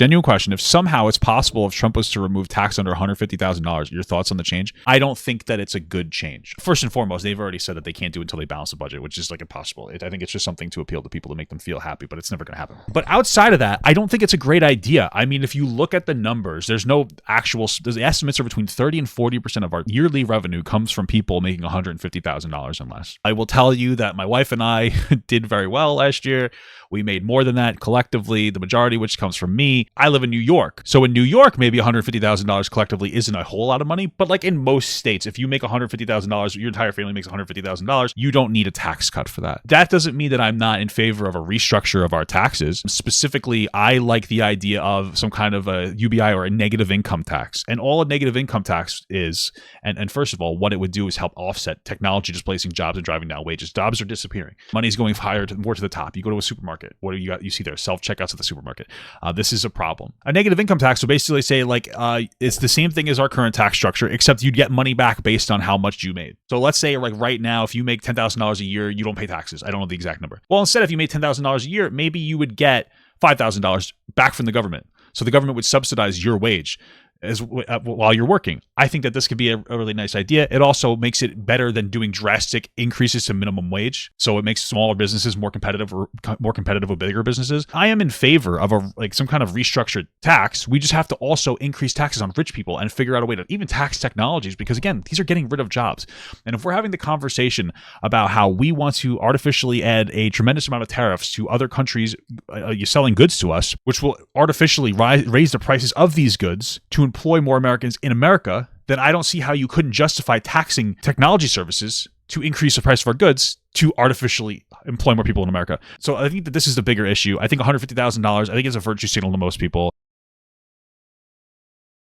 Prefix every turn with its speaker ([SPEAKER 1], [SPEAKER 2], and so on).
[SPEAKER 1] Genuine question. If somehow it's possible if Trump was to remove tax under $150,000, your thoughts on the change? I don't think that it's a good change. First and foremost, they've already said that they can't do it until they balance the budget, which is like impossible. I think it's just something to appeal to people to make them feel happy, but it's never going to happen. But outside of that, I don't think it's a great idea. I mean, if you look at the numbers, there's the estimates are between 30 and 40% of our yearly revenue comes from people making $150,000 and less. I will tell you that my wife and I did very well last year. We made more than that collectively, the majority which comes from me. I live in New York. So in New York, maybe $150,000 collectively isn't a whole lot of money. But like in most states, if you make $150,000, your entire family makes $150,000, you don't need a tax cut for that. That doesn't mean that I'm not in favor of a restructure of our taxes. Specifically, I like the idea of some kind of a UBI or a negative income tax. And all a negative income tax is, and first of all, what it would do is help offset technology displacing jobs and driving down wages. Jobs are disappearing. Money's going more to the top. You go to a supermarket. What do you got? You see there self-checkouts at the supermarket. This is a problem. A negative income tax will basically say it's the same thing as our current tax structure, except you'd get money back based on how much you made. So let's say like right now, if you make $10,000 a year, you don't pay taxes. I don't know the exact number. Well, instead, if you made $10,000 a year, maybe you would get $5,000 back from the government. So the government would subsidize your wage while you're working. I think that this could be a really nice idea. It also makes it better than doing drastic increases to minimum wage. So it makes smaller businesses more competitive with bigger businesses. I am in favor of some kind of restructured tax. We just have to also increase taxes on rich people and figure out a way to even tax technologies, because again, these are getting rid of jobs. And if we're having the conversation about how we want to artificially add a tremendous amount of tariffs to other countries selling goods to us, which will artificially raise the prices of these goods to employ more Americans in America, then I don't see how you couldn't justify taxing technology services to increase the price of our goods to artificially employ more people in America. So I think that this is the bigger issue. I think $150,000, I think it's a virtue signal to most people.